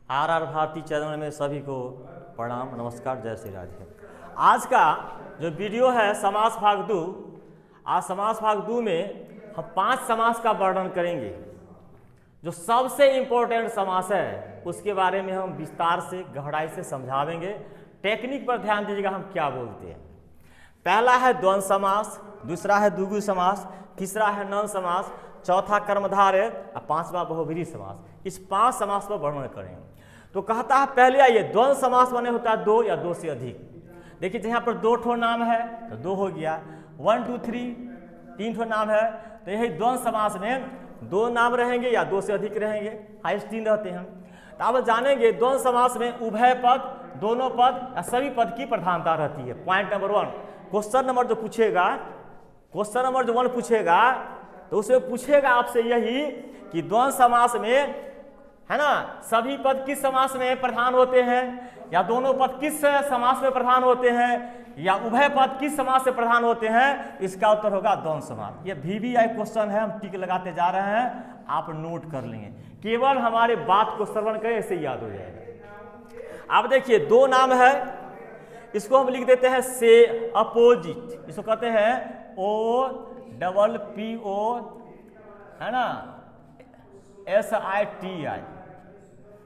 Are Bharti channel में सभी को प्रणाम, नमस्कार, जय श्री राधे। आज का जो वीडियो है समास भाग 2। आज समास भाग 2 में हम 5 समास का वर्णन करेंगे। जो सबसे इम्पोर्टेंट समास है उसके बारे में हम विस्तार से गहराई से समझावेंगे। टेक्निक पर ध्यान दीजिएगा हम क्या बोलते हैं। पहला है द्वंद्व समास, दूसरा है द्विगु समास, तीसरा है नन समास, चौथा कर्मधारय और पांचवा बहुब्रीहि समास। इस 5 समास पर वर्णन करेंगे। तो कहता है पहले आइए द्वंद्व समास बने होता है 2 या 2 से अधिक। देखिए यहाँ पर 2 ठो नाम है तो 2 हो गया, 1 2 3 3 ठो नाम है तो यही द्वंद्व समास में 2 नाम रहेंगे या 2 से अधिक रहेंगे, हाईएस्ट 3 रहते हैं। तो अब जानेंगे द्वंद्व समास में उभय पद, दोनों पद या सभी पद की प्रधानता रहती है। पॉइंट नंबर 1, क्वेश्चन नंबर जो पूछेगा, क्वेश्चन नंबर जो 1 पूछेगा तो उसमें पूछेगा आपसे यही कि द्वंद्व समास में है ना सभी पद किस समास में प्रधान होते हैं, या दोनों पद किस समास में प्रधान होते हैं, या उभय पद किस समास से प्रधान होते हैं। इसका उत्तर होगा द्वंद्व समास। ये VVI क्वेश्चन है, हम टिक लगाते जा रहे हैं, आप नोट कर लेंगे। केवल हमारे बात को श्रवण करें ऐसे याद हो जाएगा। अब देखिए 2 नाम है, इसको हम लिख देते हैं से अपोजिट, इसको कहते हैं OPPO है ना SITI।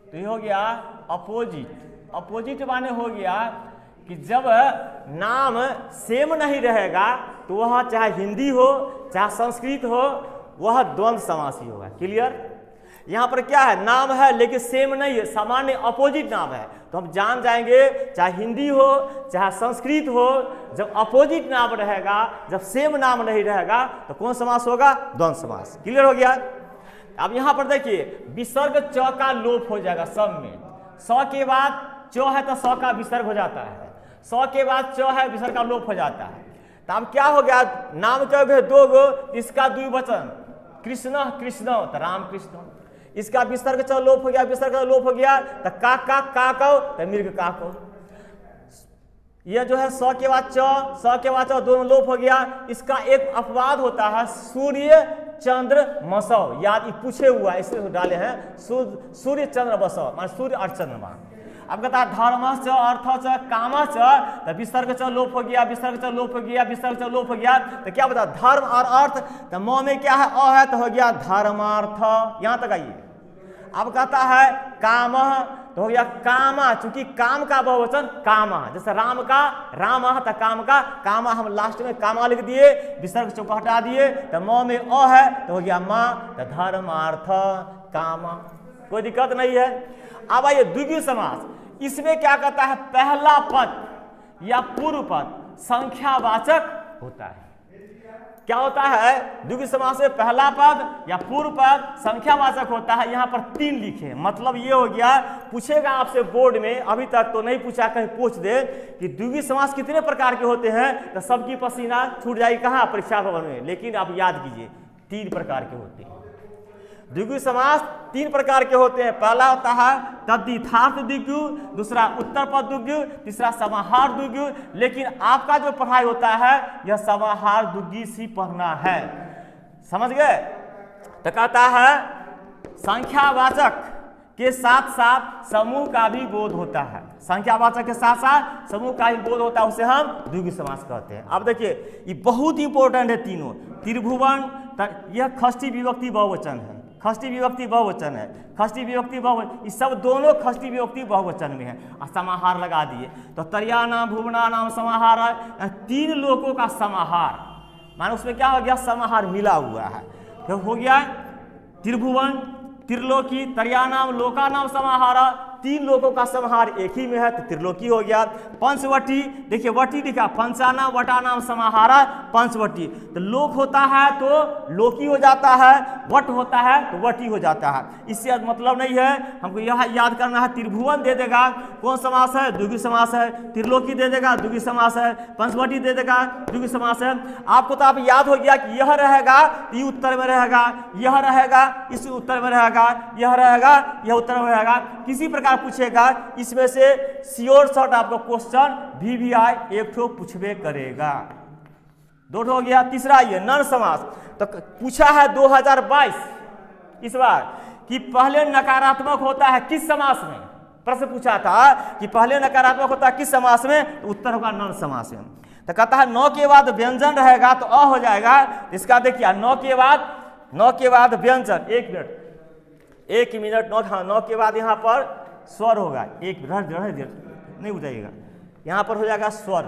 तो ये हो गया अपोजिट। अपोजिट माने हो गया कि जब नाम सेम नहीं रहेगा तो वह चाहे हिंदी हो चाहे संस्कृत हो वह द्वंद्व समास ही होगा। क्लियर। यहाँ पर क्या है, नाम है लेकिन सेम नहीं है, सामान्य अपोजिट नाम है। तो हम जान जाएंगे चाहे हिंदी हो चाहे संस्कृत हो, जब अपोजिट नाम रहेगा, जब सेम नाम नहीं रहेगा तो कौन समास होगा, द्वंद्व समास। क्लियर हो गया। अब यहाँ पर देखिए विसर्ग च का लोप हो जाएगा सब में। स के बाद च है तो स का विसर्ग हो जाता है, स के बाद च है विसर्ग का लोप हो जाता है। तो अब क्या हो गया, नाम के भी 2 गो, इसका द्विवचन कृष्ण कृष्ण तो राम कृष्ण, इसका विसर्ग च लोप हो गया, विसर्ग का लोप हो गया तो का कौ तो मृग का कौ। यह जो है स के बाद च दोनों लोप हो गया। इसका एक अपवाद होता है सूर्य चंद्र मसौ, याद पूछे हुआ इसलिए डाले हैं सूर्य चंद्र बसौ मान सूर्य और चंद्रमा। अब कहता है धर्मश्च अर्थश्च कामश्च, तो विसर्ग च लोप हो गया, विसर्ग च लोप हो गया, विसर्ग च लोप हो गया। तो क्या बता धर्म और अर्थ, तो म में क्या है अ है तो हो गया धर्मार्थ। यहां तक आइए। अब कहता है काम तो हो गया कामा, चूंकि काम का बहुवचन कामा, जैसे राम का राम तो काम का कामा, हम लास्ट में कामा लिख दिए, विसर्ग चौक हटा दिए तो म में अ है तो हो गया माँ, तो धर्मार्थ कामा, कोई दिक्कत नहीं है। अब आइए द्विगु समास। इसमें क्या कहता है, पहला पद या पूर्व पद संख्यावाचक होता है। क्या होता है, द्विगु समास में पहला पद या पूर्व पद संख्यावाचक होता है। यहाँ पर 3 लिखे, मतलब ये हो गया, पूछेगा आपसे बोर्ड में, अभी तक तो नहीं पूछा, कहीं पूछ दे कि द्विगु समास कितने प्रकार के होते हैं, तो सबकी पसीना छूट जाएगी कहाँ, परीक्षा भवन में। लेकिन आप याद कीजिए 3 प्रकार के होते हैं द्विगु समास। 3 प्रकार के होते हैं। पहला होता है तद्धितार्थ द्विगु, दूसरा उत्तर पद द्विगु, तीसरा समाहार द्विगु। लेकिन आपका जो पढ़ाई होता है यह समाहार द्विगु से पढ़ना है, समझ गए। तो कहता है संख्यावाचक के साथ साथ समूह का भी बोध होता है, संख्यावाचक के साथ साथ समूह का भी बोध होता है, उसे हम द्विगु समास कहते हैं। अब देखिए ये बहुत इंपॉर्टेंट है तीनों। त्रिभुवन, यह षष्ठी विभक्ति बहुवचन है, षष्ठी विभक्ति बहुवचन है, षष्ठी विभक्ति बहुवचन, इस सब दोनों षष्ठी विभक्ति बहुवचन में है। और समाहार लगा दिए तो तरिया नाम भुवना नाम समाहार, 3 लोकों का समाहार, मानो उसमें क्या हो गया, समाहार मिला हुआ है। तो हो गया त्रिभुवन, त्रिलोकी, तरिया नाम, लोका नाम समाहार, 3 लोकों का समाहार एक ही में है तो त्रिलोकी हो गया। पंचवटी, देखिए वटी लिखा, पंचाना वटा नाम समाहारा पंचवटी। तो लोक होता है तो लोकी हो जाता है, वट होता है तो वटी हो जाता है। इससे मतलब नहीं है, हमको यह याद करना है। त्रिभुवन दे देगा कौन समास है, द्विगु समास है। त्रिलोकी दे देगा द्विगु समास है। पंचवटी दे देगा द्विगु समास है। आपको तो आप याद हो गया कि यह रहेगा ये उत्तर में रहेगा, यह रहेगा इस उत्तर में रहेगा, यह रहेगा यह उत्तर में रहेगा। किसी प्रकार पूछेगा इसमें से श्योर शॉर्ट आपको क्वेश्चन VVI एक ठो पूछबे करेगा। 2 हो गया। तीसरा ये नर समास, तो पूछा है 2022 इस बार कि पहले नकारात्मक होता है किस समास में, प्रश्न पूछा था कि पहले नकारात्मक होता है किस समास में, तो उत्तर होगा नन समास में। तो कहता है नौ के बाद व्यंजन रहेगा तो अ हो जाएगा। इसका देखिए नौ के बाद व्यंजन, एक मिनट नौ के बाद यहाँ पर स्वर होगा, एक नहीं उठाइएगा, यहाँ पर हो जाएगा स्वर।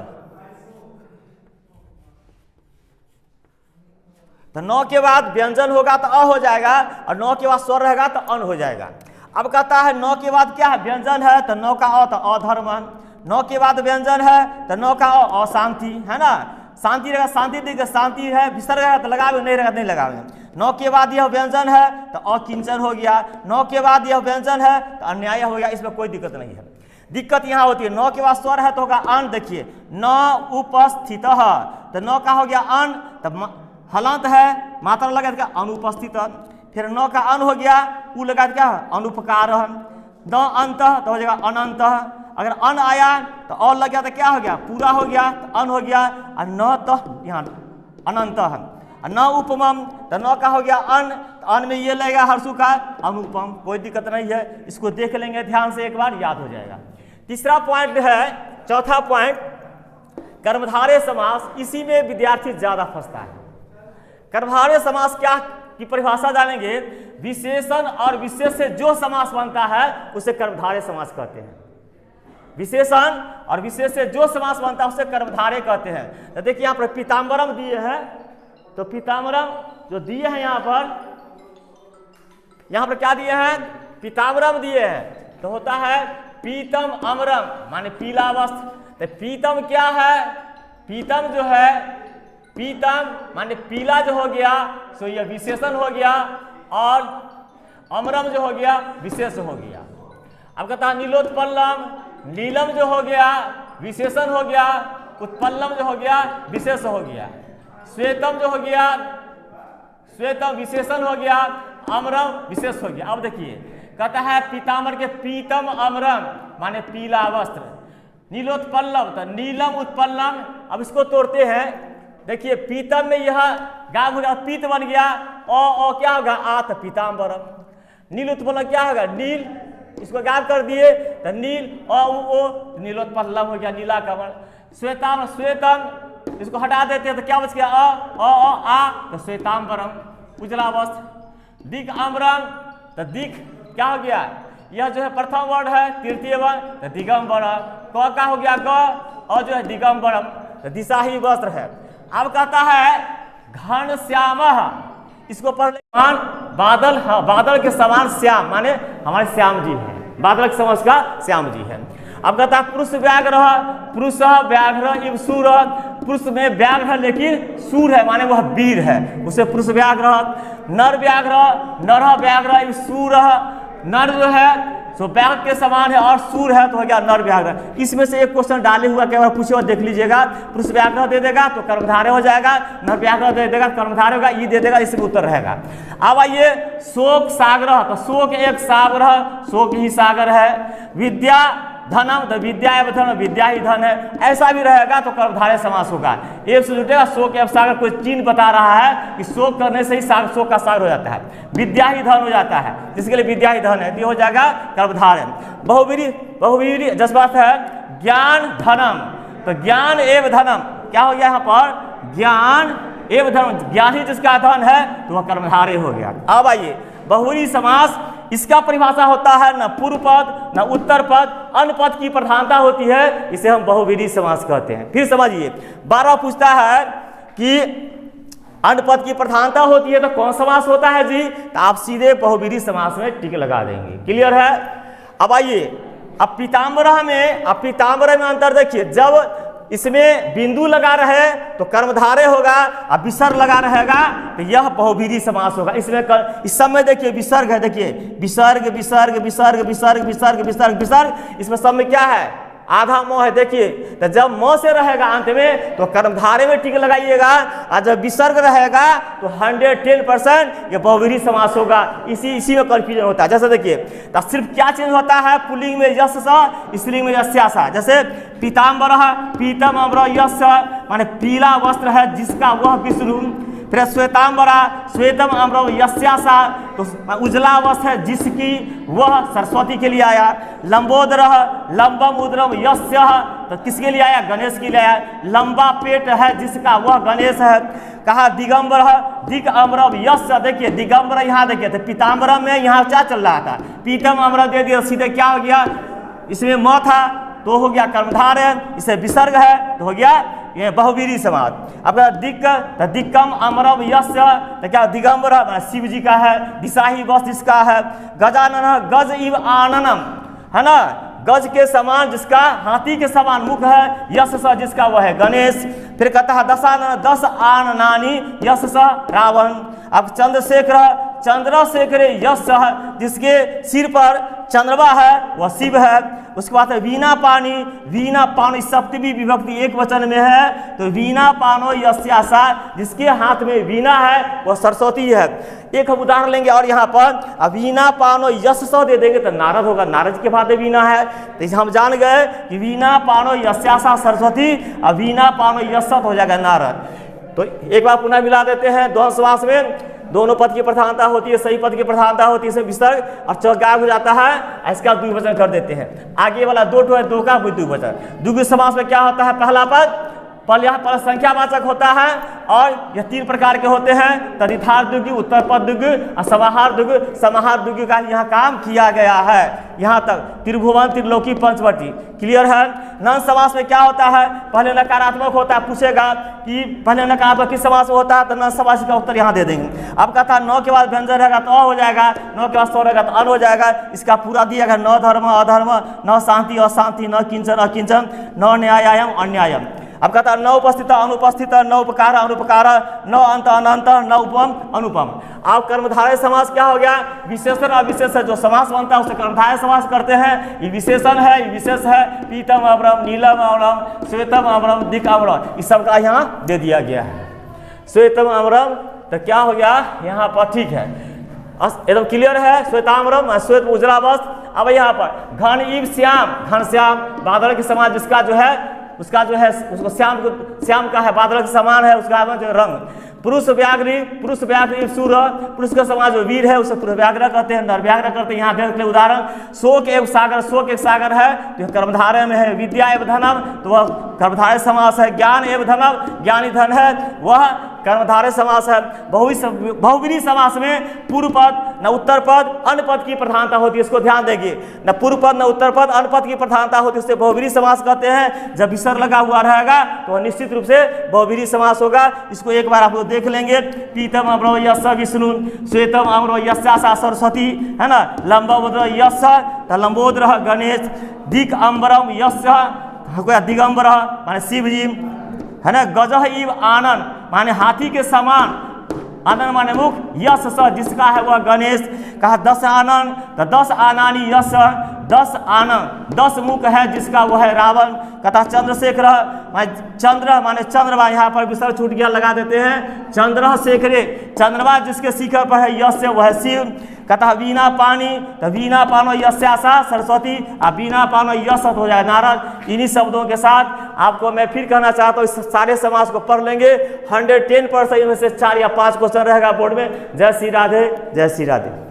तो 9 के बाद व्यंजन होगा तो अ हो जाएगा, और 9 के बाद स्वर रहेगा तो अन हो जाएगा। अब कहता है 9 के बाद क्या है, व्यंजन है तो 9 का अ तो अधर्मन, 9 के बाद व्यंजन है तो 9 का अशांति, है ना, शांति रहेगा, शांति देगा, शांति है, विसर्ग रहेगा तो लगावे, नहीं रहेगा नहीं लगावे। 9 के बाद यह व्यंजन है तो अकिंचन हो गया, 9 के बाद यह व्यंजन है तो अन्याय हो गया, इसमें कोई दिक्कत नहीं है। दिक्कत यहाँ होती है 9 के बाद स्वर है तो होगा अन, देखिए न उपस्थित है तो 9 का हो गया अन, तब हलंत है, मात्रा लगा क्या अनुपस्थित, फिर 9 का अन हो गया, उ लगा क्या अनुपकार, न अंत तो हो जाएगा अनंत, अगर अन आया तो और लग गया तो क्या हो गया पूरा हो गया, तो अन हो गया, और न तो यहाँ अनंत है, न उपमम तो 9 का हो गया अन, तो अन में ये लगेगा हर्षु का अनुपम, कोई दिक्कत नहीं है, इसको देख लेंगे ध्यान से, एक बार याद हो जाएगा। तीसरा पॉइंट है, चौथा पॉइंट कर्मधारय समास, इसी में विद्यार्थी ज्यादा फंसता है। कर्मधारय समास क्या की परिभाषा जानेंगे, विशेषण और विशेष से जो समास बनता है उसे कर्मधारय समास कहते हैं। विशेषण और विशेष से जो समास बनता है उसे कर्मधारय कहते हैं। तो देखिए यहाँ पर पीताम्बरम दिए हैं, तो पीताम्बरम जो दिए हैं यहाँ पर क्या दिए हैं, पीताम्बरम दिए हैं, तो होता है पीतम अमरम माने पीला वस्त्र। तो पीतम क्या है, पीतम जो है, पीतम माने पीला जो हो गया सो यह विशेषण हो गया, और अमरम जो हो गया विशेष हो गया। अब कहता है नीलोत्पल्लम, नीलम जो हो गया विशेषण हो गया, उत्पल्लम जो हो गया विशेष हो गया, श्वेतम जो हो गया, श्वेतम विशेषण हो गया, अमरम विशेष हो गया। अब देखिए कहता है पीताम्बर के पीतम अमरम माने पीला वस्त्र, नीलोत्पल्लम तो नीलम उत्पल्लम। अब इसको तोड़ते हैं, देखिए पीतम में यह गाव होगा पीत बन गया, ओ क्या होगा आ तो पीताम्बरम, नील उत्पल्लम क्या होगा नील, इसको गायब कर दिए तो नील, ओ नीलोत्पल्लम हो गया नीला कमल। श्वेताम श्वेतम, इसको हटा देते हैं तो क्या बच गया आ तो श्वेताम्बरम उजला वस्त्र। दिक अम्बरम तो दिक क्या हो गया, यह जो है प्रथम वर्ण है, तृतीय वर्ण तो दिगंबरम, क का हो गया ग, और जो है दिगंबरम तो दिशाही वस्त्र है। अब कहता है घन श्याम, इसको पढ़ ले बादल, हाँ बादल के समान श्याम माने हमारे श्याम जी हैं, बादल के समान का श्याम जी है। अब कहता है पुरुष व्याघ्र, पुरुष व्याघ्र इव सूर, पुरुष में व्याघ्र है लेकिन सूर है माने वह वीर है, उसे पुरुष व्याघ्र। नर व्याघ्र, नर व्याघ्र इव सूर, नर जो है सो व्याघ्र के समान है और सूर है तो हो गया नर व्याघ्र। इसमें से एक क्वेश्चन डाले हुआ क्या पूछे और देख लीजिएगा, पुरुष व्याघ्र दे देगा तो कर्मधारय हो जाएगा, नर व्याघ्र दे देगा कर्मधारय होगा, ई दे देगा, इसमें उत्तर रहेगा। अब आइए शोक सागर, तो शोक एक सागर, शोक ही सागर है। विद्या धनम तो विद्या एवं धन, विद्या ही धन है, ऐसा भी रहेगा तो कर्मधारय समास होगा। एक से जुटेगा शोक एवं सागर, कोई चिन्ह बता रहा है कि शोक करने से ही शोक का सागर हो जाता है, विद्या ही धन हो जाता है, जिसके लिए विद्या ही धन है तो हो जाएगा कर्मधारय। बहुवीरी जस बात है ज्ञान धनम, तो ज्ञान एवं धनम क्या हो गया यहाँ पर, ज्ञान एवं धनम, ज्ञान ही जिसका धन है तो वह कर्मधारय हो गया। अब आइए बहुवीरी समास, इसका परिभाषा होता है न पूर्व पद न उत्तर पद, अन्य पद की प्रधानता होती है, इसे हम बहुविधि समास कहते हैं। फिर समझिए 12 पूछता है कि अन्य पद की प्रधानता होती है तो कौन समास होता है जी, तो आप सीधे बहुविधि समास में टिक लगा देंगे, क्लियर है। अब आइए अब पीताम्बर में अंतर देखिए, जब इसमें बिंदु लगा रहे तो कर्मधारय होगा, अब विसर्ग लगा रहेगा तो यह बहुविधि समास होगा। इसमें इस सब में देखिए विसर्ग है, देखिए विसर्ग विसर्ग विसर्ग विसर्ग विसर्ग विसर्ग विसर्ग, इसमें सब में क्या है आधा म है। देखिए तो जब म से रहेगा अंत में तो कर्मधारय में टिक लगाइएगा, और जब विसर्ग रहेगा तो 110% ये बहुविधि समास होगा। इसी में कंफ्यूजन होता है। जैसे देखिए तो सिर्फ क्या चेंज होता है, पुल्लिंग में यश स, स्त्रीलिंग में यस्या सा। जैसे पीताम्बर पीतम अम्र यश माने पीला वस्त्र है जिसका वह विष्णु, फिर श्वेतांबरा, श्वेतम अम्रम यस्यासा, तो उजला वस्त्र है जिसकी, वह सरस्वती के लिए आया। लंबोदरः, लंबम उदरम यस्य, तो किसके लिए आया? गणेश के लिए आया। लंबा पेट है जिसका, वह गणेश है। कहा दिगंबर, दिग अमरम यस्य, देखिए दिगंबर यहाँ देखिए, तो पीताम्बरम में यहाँ क्या चल रहा था, पीतम अमरम दे दिया, सीधे क्या हो गया, इसमें म था तो हो गया कर्मधारय, इसे विसर्ग है तो हो गया ये बहुवीरी समाज। अब दिक्क, तो दिक्कम अमरम यस्य, तो क्या दिगंबर शिव जी का है, दिशाही वस्त्र जिसका है। गजानन, गज इव आननम, है ना, गज के समान जिसका, हाथी के समान मुख है। यश स, जिसका वह है गणेश। फिर कहता है दशानन, 10 आननानी, यश स रावण। अब चंद्रशेखर, चंद्रशेखर यश, जिसके सिर पर चंद्रमा है वह शिव है। उसके बाद वीणा पानी, वीणा पानी सप्तमी विभक्ति एक वचन में है, तो वीणा पानो यस्यासा, जिसके हाथ में वीणा है वह सरस्वती है। एक हम उदाहरण लेंगे और यहाँ पर वीणा पानो यश दे देंगे तो नारद होगा, नारद के बाद वीणा है, तो हम जान गए कि वीणा पानो यस्यासा सरस्वती, और वीणा पानो यशत हो जाएगा नारद। तो एक बार पुनः मिला देते हैं, द्वंद्व समास में दोनों पद की प्रधानता होती है, सही पद की प्रधानता होती है, इसे विसर्ग और च गायब हो जाता है, इसका द्विवचन कर देते हैं। आगे वाला दो है, दो का द्विवचन। द्विगु समास में क्या होता है, पहला पद पल यहाँ पर संख्यावाचक होता है, और यह 3 प्रकार के होते हैं, तदिथार्थ द्विगु, उत्तर पद द्विगु और समाहार द्विगु। समाहार द्विगु का यहाँ काम किया गया है, यहाँ तक त्रिभुवन त्रिलोकी पंचवटी क्लियर है। नन समास में क्या होता है, पहले नकारात्मक होता है, पूछेगा कि पहले नकारात्मक किस समास में होता है, तो नन समास का उत्तर यहाँ दे देंगे। अब कहता है 9 के बाद व्यंजन रहेगा तो अ हो जाएगा, 9 के बाद स्वर रहेगा तो अन हो जाएगा। इसका पूरा दिया गया, न धर्म अधर्म, न शांति अशांति, न किंचन अकिंचन, न न्यायायम अन्यायम। अब कहता है न उपस्थित अनुपस्थित, न उपकार अनुपकार, न अंत अनंत, न उपम अनुपम। अब कर्मधारय समास क्या हो गया, विशेषण अविशेषण जो समास बनता है उसे कर्मधारय समास करते हैं। ये विशेषण है, ये विशेष है, पीतम अमरम, नीलम अमरम, श्वेतम अमरम, दिक अमरम, इस सब का यहाँ दे दिया गया है। श्वेतम अमरम तो क्या हो गया यहाँ पर, ठीक है एकदम क्लियर है। श्वेताम्रम, श्वेत उजला वस्त्र। अब यहाँ पर घन इव श्याम, घन श्याम बादल के समान, जिसका जो है उसका जो है उसको श्याम का है, बादल के समान है उसका जो रंग। पुरुष व्याघ्री, पुरुष व्याघ्री सूर्य, पुरुष का समाज जो वीर है उसे पुरुष व्याघ्र कहते हैं, नर व्याघ्र कहते हैं। यहाँ देखते हैं उदाहरण, शोक एवं सागर, शोक एक सागर है तो कर्मधारय में है। विद्या एवं धनम, तो वह कर्मधारय समास है। ज्ञान एवं धनम, ज्ञानी धन है, वह कर्मधारय समास है। बहुव्रीहि समास में पूर्व पद न उत्तर पद अन्य पद की प्रधानता होती है, इसको ध्यान देंगे, न पूर्व पद न उत्तर पद अन्य पद की प्रधानता होती है, उसे बहुव्रीहि समास कहते हैं। जब विसर्ग लगा हुआ रहेगा तो निश्चित रूप से बहुव्रीहि समास होगा। इसको एक बार आप लोग देख लेंगे, पीतम अमरो यश विष्णु, श्वेतम अमरो यस्यासा सरस्वती, है ना, लंबोदर यश, लंबोदर गणेश, दिक अम्बरम यश दिगंबर माने शिव जी, है ना, गजह इव आनंद माने हाथी के समान, आनंद माने मुख, यश स जिसका है वह गणेश। कहा 10 आनंद, तो 10 आनानी यश, 10 आनंद, 10 मुख है जिसका वह है रावण। कहता चंद्रशेखर, चंद्र माने चंद्रमा, यहाँ पर विसर्ग छूट गया, लगा देते हैं चंद्रशेखरे, चंद्रमा जिसके शिखर पर है यश वह शिव। कहता वीणा पानी, तो वीणा पानो यस्यासा सरस्वती, और वीणा पानो यशत हो जाए नारद। इन्हीं शब्दों के साथ आपको मैं फिर कहना चाहता हूँ, इस सारे समास को पढ़ लेंगे, 110% इनमें से 4 या 5 क्वेश्चन रहेगा बोर्ड में। जय श्री राधे, जय श्री राधे।